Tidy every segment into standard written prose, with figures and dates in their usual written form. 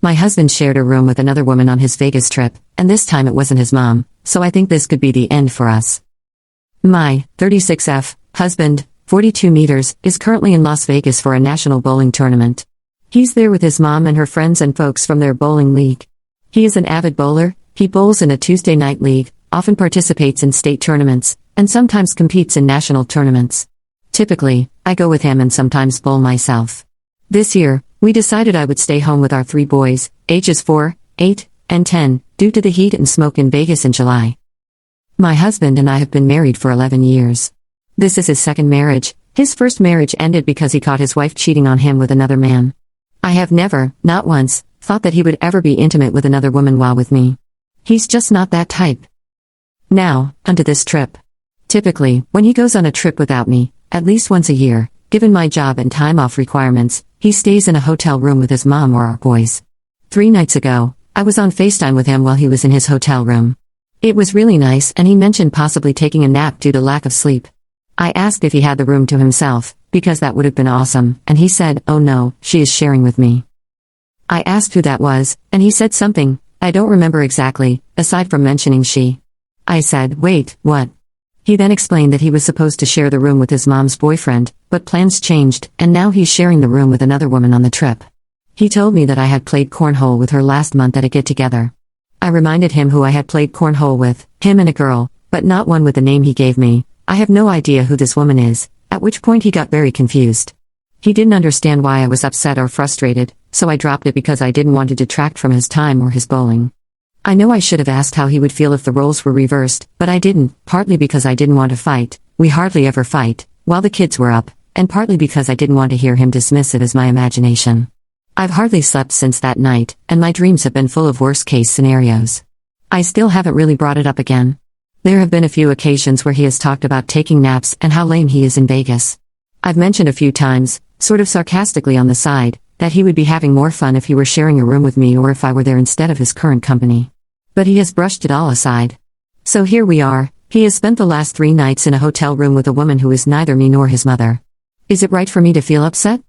My husband shared a room with another woman on his Vegas trip, and this time it wasn't his mom, so I think this could be the end for us. My 36F husband, 42 meters, is currently in Las Vegas for a national bowling tournament. He's there with his mom and her friends and folks from their bowling league. He is an avid bowler, he bowls in a Tuesday night league, often participates in state tournaments, and sometimes competes in national tournaments. Typically, I go with him and sometimes bowl myself. This year, we decided I would stay home with our 3 boys, ages 4, 8, and 10, due to the heat and smoke in Vegas in July. My husband and I have been married for 11 years. This is his second marriage. His first marriage ended because he caught his wife cheating on him with another man. I have never, not once, thought that he would ever be intimate with another woman while with me. He's just not that type. Now, onto this trip. Typically, when he goes on a trip without me, at least once a year, given my job and time off requirements, he stays in a hotel room with his mom or our boys. 3 nights ago, I was on FaceTime with him while he was in his hotel room. It was really nice, and he mentioned possibly taking a nap due to lack of sleep. I asked if he had the room to himself, because that would have been awesome, and he said, "Oh no, she is sharing with me." I asked who that was, and he said something, I don't remember exactly, aside from mentioning she. I said, "Wait, what?" He then explained that he was supposed to share the room with his mom's boyfriend, but plans changed, and now he's sharing the room with another woman on the trip. He told me that I had played cornhole with her last month at a get-together. I reminded him who I had played cornhole with, him and a girl, but not one with the name he gave me. I have no idea who this woman is, at which point he got very confused. He didn't understand why I was upset or frustrated, so I dropped it because I didn't want to detract from his time or his bowling. I know I should have asked how he would feel if the roles were reversed, but I didn't, partly because I didn't want to fight, we hardly ever fight, while the kids were up, and partly because I didn't want to hear him dismiss it as my imagination. I've hardly slept since that night, and my dreams have been full of worst-case scenarios. I still haven't really brought it up again. There have been a few occasions where he has talked about taking naps and how lame he is in Vegas. I've mentioned a few times, sort of sarcastically on the side, that he would be having more fun if he were sharing a room with me or if I were there instead of his current company. But he has brushed it all aside. So here we are, he has spent the last 3 nights in a hotel room with a woman who is neither me nor his mother. Is it right for me to feel upset?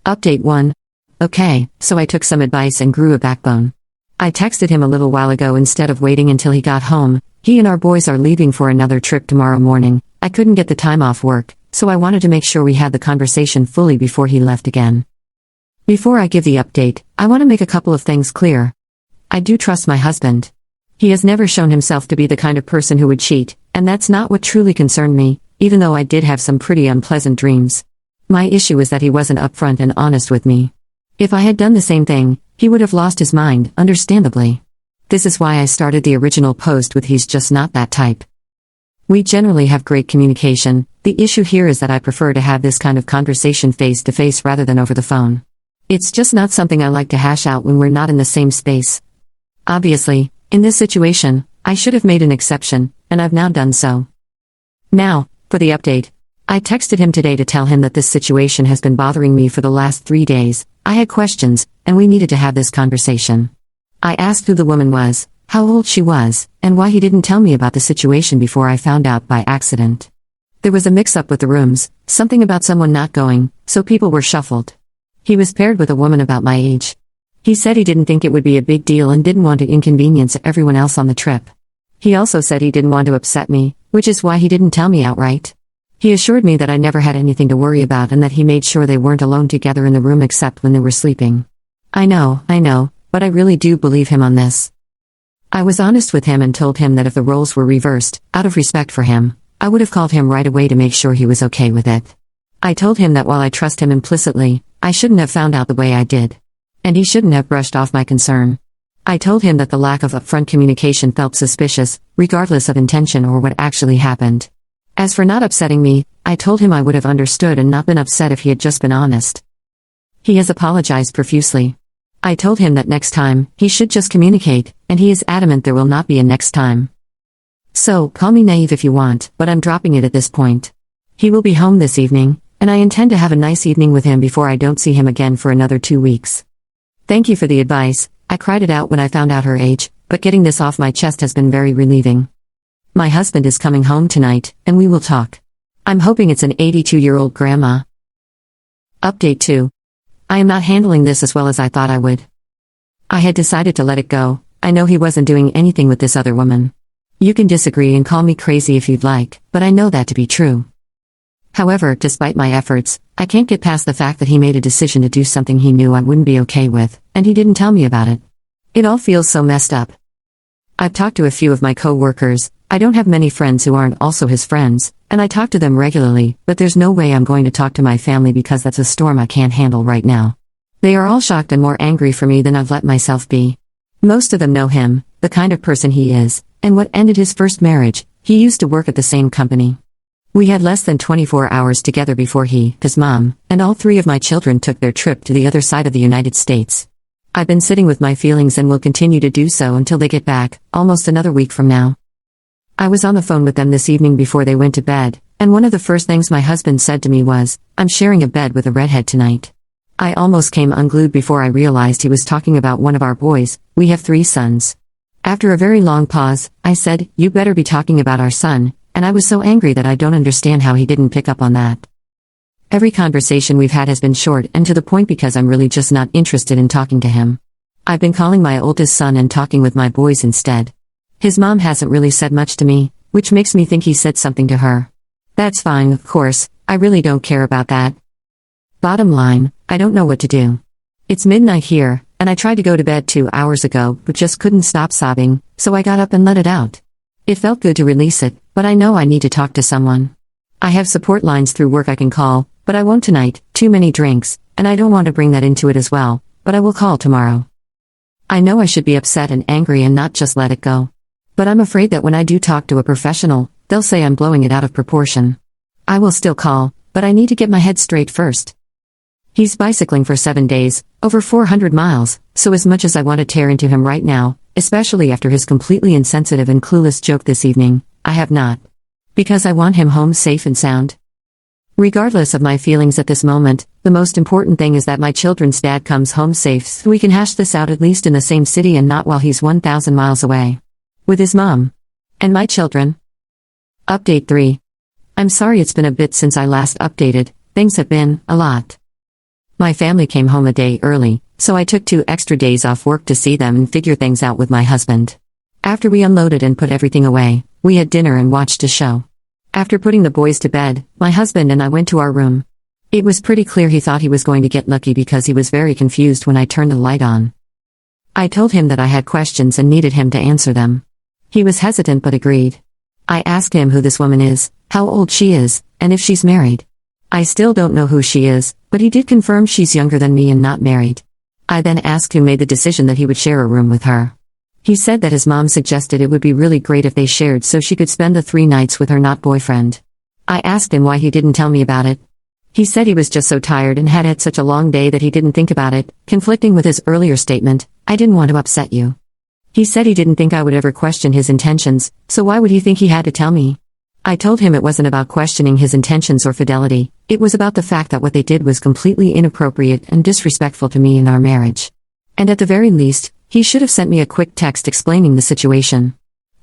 Update 1. Okay, so I took some advice and grew a backbone. I texted him a little while ago instead of waiting until he got home. He and our boys are leaving for another trip tomorrow morning. I couldn't get the time off work, so I wanted to make sure we had the conversation fully before he left again. Before I give the update, I want to make a couple of things clear. I do trust my husband. He has never shown himself to be the kind of person who would cheat, and that's not what truly concerned me, even though I did have some pretty unpleasant dreams. My issue is that he wasn't upfront and honest with me. If I had done the same thing, he would have lost his mind, understandably. This is why I started the original post with "he's just not that type." We generally have great communication. The issue here is that I prefer to have this kind of conversation face to face rather than over the phone. It's just not something I like to hash out when we're not in the same space. Obviously, in this situation, I should have made an exception, and I've now done so. Now, for the update. I texted him today to tell him that this situation has been bothering me for the last 3 days. I had questions, and we needed to have this conversation. I asked who the woman was, how old she was, and why he didn't tell me about the situation before I found out by accident. There was a mix-up with the rooms, something about someone not going, so people were shuffled. He was paired with a woman about my age. He said he didn't think it would be a big deal and didn't want to inconvenience everyone else on the trip. He also said he didn't want to upset me, which is why he didn't tell me outright. He assured me that I never had anything to worry about and that he made sure they weren't alone together in the room except when they were sleeping. I know, but I really do believe him on this. I was honest with him and told him that if the roles were reversed, out of respect for him, I would have called him right away to make sure he was okay with it. I told him that while I trust him implicitly, I shouldn't have found out the way I did. And he shouldn't have brushed off my concern. I told him that the lack of upfront communication felt suspicious, regardless of intention or what actually happened. As for not upsetting me, I told him I would have understood and not been upset if he had just been honest. He has apologized profusely. I told him that next time, he should just communicate, and he is adamant there will not be a next time. So, call me naive if you want, but I'm dropping it at this point. He will be home this evening, and I intend to have a nice evening with him before I don't see him again for another 2 weeks. Thank you for the advice. I cried it out when I found out her age, but getting this off my chest has been very relieving. My husband is coming home tonight, and we will talk. I'm hoping it's an 82-year-old grandma. Update 2. I am not handling this as well as I thought I would. I had decided to let it go. I know he wasn't doing anything with this other woman. You can disagree and call me crazy if you'd like, but I know that to be true. However, despite my efforts, I can't get past the fact that he made a decision to do something he knew I wouldn't be okay with, and he didn't tell me about it. It all feels so messed up. I've talked to a few of my co-workers. I don't have many friends who aren't also his friends, and I talk to them regularly, but there's no way I'm going to talk to my family because that's a storm I can't handle right now. They are all shocked and more angry for me than I've let myself be. Most of them know him, the kind of person he is, and what ended his first marriage. He used to work at the same company. We had less than 24 hours together before his mom, and all three of my children took their trip to the other side of the United States. I've been sitting with my feelings and will continue to do so until they get back, almost another week from now. I was on the phone with them this evening before they went to bed, and one of the first things my husband said to me was, "I'm sharing a bed with a redhead tonight." I almost came unglued before I realized he was talking about one of our boys. We have 3 sons. After a very long pause, I said, "You better be talking about our son," and I was so angry that I don't understand how he didn't pick up on that. Every conversation we've had has been short and to the point because I'm really just not interested in talking to him. I've been calling my oldest son and talking with my boys instead. His mom hasn't really said much to me, which makes me think he said something to her. That's fine, of course, I really don't care about that. Bottom line, I don't know what to do. It's midnight here, and I tried to go to bed 2 hours ago but just couldn't stop sobbing, so I got up and let it out. It felt good to release it, but I know I need to talk to someone. I have support lines through work I can call, but I won't tonight, too many drinks, and I don't want to bring that into it as well, but I will call tomorrow. I know I should be upset and angry and not just let it go. But I'm afraid that when I do talk to a professional, they'll say I'm blowing it out of proportion. I will still call, but I need to get my head straight first. He's bicycling for 7 days, over 400 miles, so as much as I want to tear into him right now, especially after his completely insensitive and clueless joke this evening, I have not. Because I want him home safe and sound. Regardless of my feelings at this moment, the most important thing is that my children's dad comes home safe so we can hash this out at least in the same city and not while he's 1,000 miles away. With his mom. And my children. Update 3. I'm sorry it's been a bit since I last updated, things have been a lot. My family came home a day early, so I took 2 extra days off work to see them and figure things out with my husband. After we unloaded and put everything away, we had dinner and watched a show. After putting the boys to bed, my husband and I went to our room. It was pretty clear he thought he was going to get lucky because he was very confused when I turned the light on. I told him that I had questions and needed him to answer them. He was hesitant but agreed. I asked him who this woman is, how old she is, and if she's married. I still don't know who she is, but he did confirm she's younger than me and not married. I then asked who made the decision that he would share a room with her. He said that his mom suggested it would be really great if they shared so she could spend the 3 nights with her not boyfriend. I asked him why he didn't tell me about it. He said he was just so tired and had had such a long day that he didn't think about it, conflicting with his earlier statement, "I didn't want to upset you." He said he didn't think I would ever question his intentions, so why would he think he had to tell me? I told him it wasn't about questioning his intentions or fidelity, it was about the fact that what they did was completely inappropriate and disrespectful to me in our marriage. And at the very least, he should have sent me a quick text explaining the situation.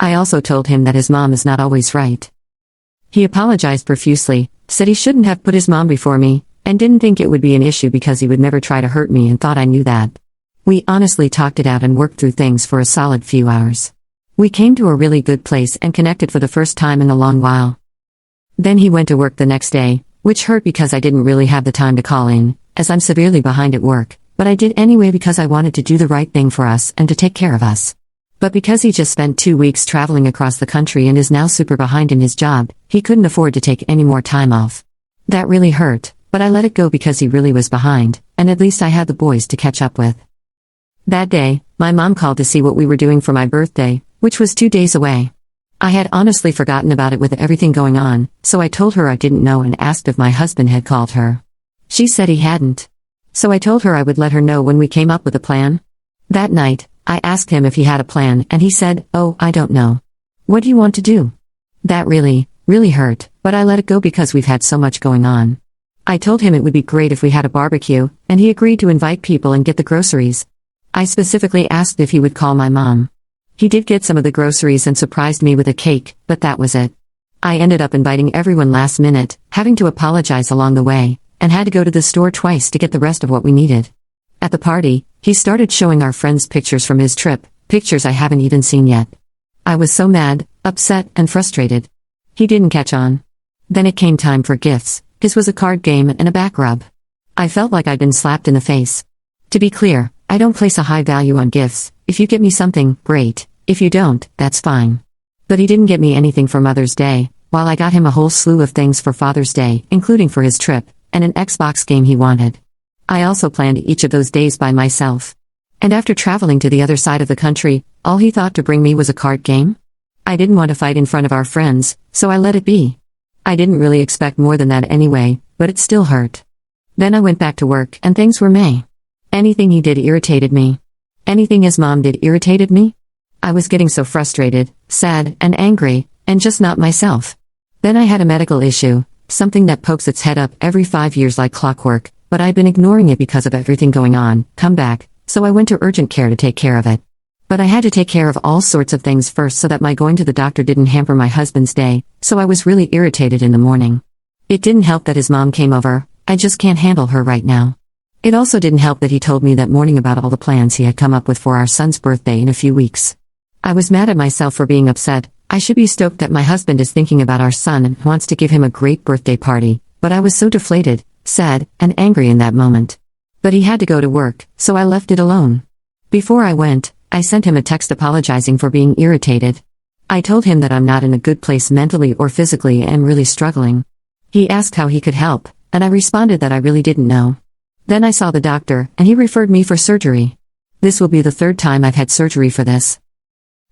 I also told him that his mom is not always right. He apologized profusely, said he shouldn't have put his mom before me, and didn't think it would be an issue because he would never try to hurt me and thought I knew that. We honestly talked it out and worked through things for a solid few hours. We came to a really good place and connected for the first time in a long while. Then he went to work the next day, which hurt because I didn't really have the time to call in, as I'm severely behind at work. But I did anyway because I wanted to do the right thing for us and to take care of us. But because he just spent 2 weeks traveling across the country and is now super behind in his job, he couldn't afford to take any more time off. That really hurt, but I let it go because he really was behind, and at least I had the boys to catch up with. That day, my mom called to see what we were doing for my birthday, which was 2 days away. I had honestly forgotten about it with everything going on, so I told her I didn't know and asked if my husband had called her. She said he hadn't. So I told her I would let her know when we came up with a plan. That night, I asked him if he had a plan and he said, "Oh, I don't know. What do you want to do?" That really hurt, but I let it go because we've had so much going on. I told him it would be great if we had a barbecue, and he agreed to invite people and get the groceries. I specifically asked if he would call my mom. He did get some of the groceries and surprised me with a cake, but that was it. I ended up inviting everyone last minute, having to apologize along the way, and had to go to the store twice to get the rest of what we needed. At the party, He started showing our friends pictures from his trip, pictures I haven't even seen yet. I was so mad, upset, and frustrated. He didn't catch on. Then it came time for gifts. His was a card game and a back rub. I felt like I'd been slapped in the face. To be clear, I don't place a high value on gifts. If you get me something, great. If you don't, that's fine. But he didn't get me anything for Mother's Day, while I got him a whole slew of things for Father's Day, including for his trip, and an Xbox game he wanted. I also planned each of those days by myself. And after traveling to the other side of the country, all he thought to bring me was a card game? I didn't want to fight in front of our friends, so I let it be. I didn't really expect more than that anyway, but it still hurt. Then I went back to work and things were meh. Anything he did irritated me. Anything his mom did irritated me. I was getting so frustrated, sad, and angry, and just not myself. Then I had a medical issue, something that pokes its head up every 5 years like clockwork, but I'd been ignoring it because of everything going on, come back, so I went to urgent care to take care of it. But I had to take care of all sorts of things first so that my going to the doctor didn't hamper my husband's day, so I was really irritated in the morning. It didn't help that his mom came over. I just can't handle her right now. It also didn't help that he told me that morning about all the plans he had come up with for our son's birthday in a few weeks. I was mad at myself for being upset. I should be stoked that my husband is thinking about our son and wants to give him a great birthday party, but I was so deflated, sad, and angry in that moment. But he had to go to work, so I left it alone. Before I went, I sent him a text apologizing for being irritated. I told him that I'm not in a good place mentally or physically and really struggling. He asked how he could help, and I responded that I really didn't know. Then I saw the doctor, and he referred me for surgery. This will be the 3rd time I've had surgery for this.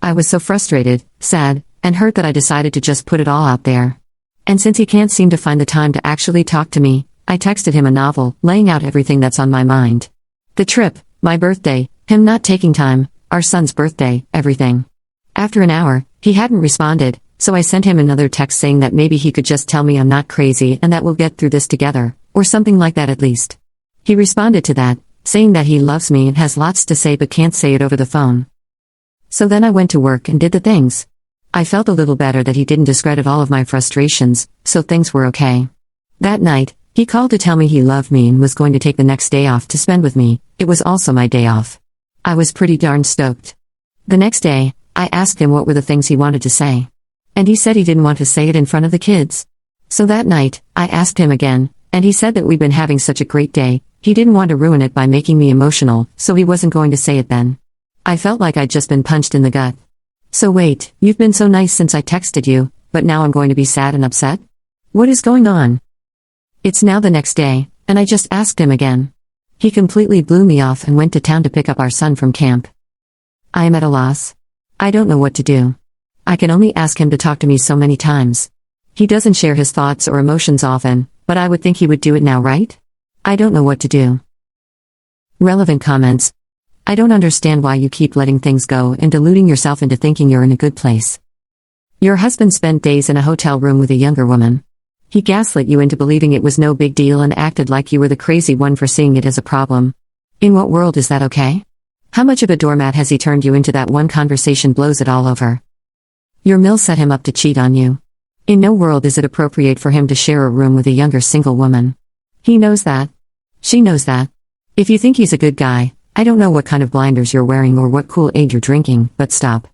I was so frustrated, sad, and hurt that I decided to just put it all out there. And since he can't seem to find the time to actually talk to me, I texted him a novel, laying out everything that's on my mind. The trip, my birthday, him not taking time, our son's birthday, everything. After an hour, he hadn't responded, so I sent him another text saying that maybe he could just tell me I'm not crazy and that we'll get through this together, or something like that at least. He responded to that, saying that he loves me and has lots to say but can't say it over the phone. So then I went to work and did the things. I felt a little better that he didn't discredit all of my frustrations, so things were okay. That night, he called to tell me he loved me and was going to take the next day off to spend with me. It was also my day off. I was pretty darn stoked. The next day, I asked him what were the things he wanted to say. And he said he didn't want to say it in front of the kids. So that night, I asked him again, and he said that we'd been having such a great day, he didn't want to ruin it by making me emotional, so he wasn't going to say it then. I felt like I'd just been punched in the gut. So wait, you've been so nice since I texted you, but now I'm going to be sad and upset? What is going on? It's now the next day, and I just asked him again. He completely blew me off and went to town to pick up our son from camp. I am at a loss. I don't know what to do. I can only ask him to talk to me so many times. He doesn't share his thoughts or emotions often, but I would think he would do it now, right? I don't know what to do. Relevant comments. I don't understand why you keep letting things go and deluding yourself into thinking you're in a good place. Your husband spent days in a hotel room with a younger woman. He gaslit you into believing it was no big deal and acted like you were the crazy one for seeing it as a problem. In what world is that okay? How much of a doormat has he turned you into that one conversation blows it all over? Your mill set him up to cheat on you. In no world is it appropriate for him to share a room with a younger single woman. He knows that. She knows that. If you think he's a good guy, I don't know what kind of blinders you're wearing or what Kool-Aid you're drinking, but stop.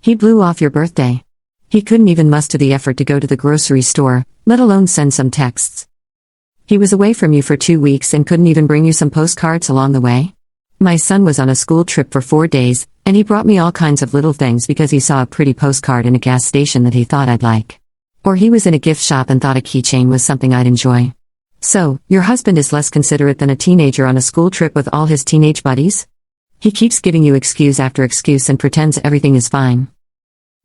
He blew off your birthday. He couldn't even muster the effort to go to the grocery store, let alone send some texts. He was away from you for 2 weeks and couldn't even bring you some postcards along the way? My son was on a school trip for 4 days, and he brought me all kinds of little things because he saw a pretty postcard in a gas station that he thought I'd like. Or he was in a gift shop and thought a keychain was something I'd enjoy. So, your husband is less considerate than a teenager on a school trip with all his teenage buddies? He keeps giving you excuse after excuse and pretends everything is fine.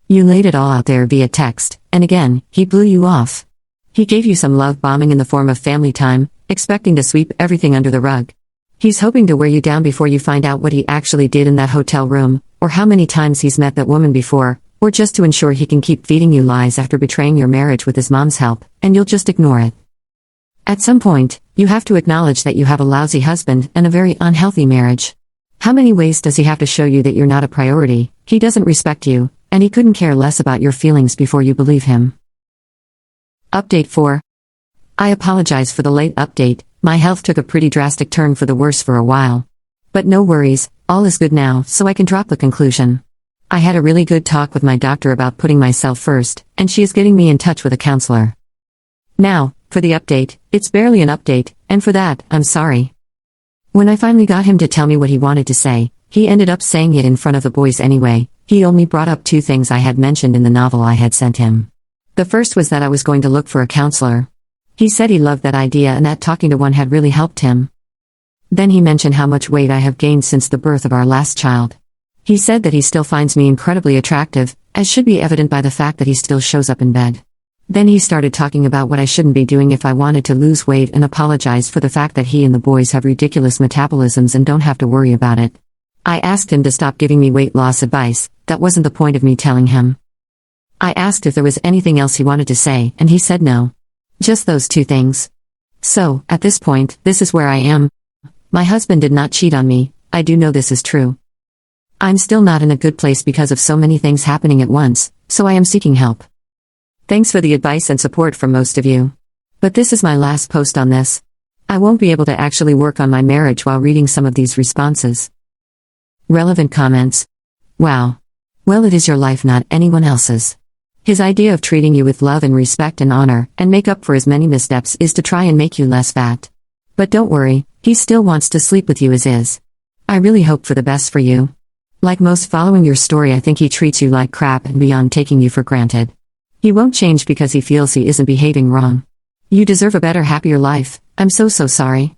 You laid it all out there via text, and again, he blew you off. He gave you some love bombing in the form of family time, expecting to sweep everything under the rug. He's hoping to wear you down before you find out what he actually did in that hotel room, or how many times he's met that woman before, or just to ensure he can keep feeding you lies after betraying your marriage with his mom's help, and you'll just ignore it. At some point, you have to acknowledge that you have a lousy husband and a very unhealthy marriage. How many ways does he have to show you that you're not a priority? He doesn't respect you, and he couldn't care less about your feelings before you believe him. Update 4. I apologize for the late update. My health took a pretty drastic turn for the worse for a while. But no worries, all is good now, so I can drop the conclusion. I had a really good talk with my doctor about putting myself first, and she is getting me in touch with a counselor. Now, for the update, it's barely an update, and for that, I'm sorry. When I finally got him to tell me what he wanted to say, he ended up saying it in front of the boys anyway. He only brought up 2 things I had mentioned in the novel I had sent him. The first was that I was going to look for a counselor. He said he loved that idea and that talking to one had really helped him. Then he mentioned how much weight I have gained since the birth of our last child. He said that he still finds me incredibly attractive, as should be evident by the fact that he still shows up in bed. Then he started talking about what I shouldn't be doing if I wanted to lose weight and apologized for the fact that he and the boys have ridiculous metabolisms and don't have to worry about it. I asked him to stop giving me weight loss advice. That wasn't the point of me telling him. I asked if there was anything else he wanted to say, and he said no. Just those 2 things. So, at this point, this is where I am. My husband did not cheat on me, I do know this is true. I'm still not in a good place because of so many things happening at once, so I am seeking help. Thanks for the advice and support from most of you. But this is my last post on this. I won't be able to actually work on my marriage while reading some of these responses. Relevant comments. Wow. Well, it is your life, not anyone else's. His idea of treating you with love and respect and honor, and make up for his many missteps, is to try and make you less fat. But don't worry, he still wants to sleep with you as is. I really hope for the best for you. Like most following your story, I think he treats you like crap and beyond taking you for granted. He won't change because he feels he isn't behaving wrong. You deserve a better, happier life. I'm so sorry.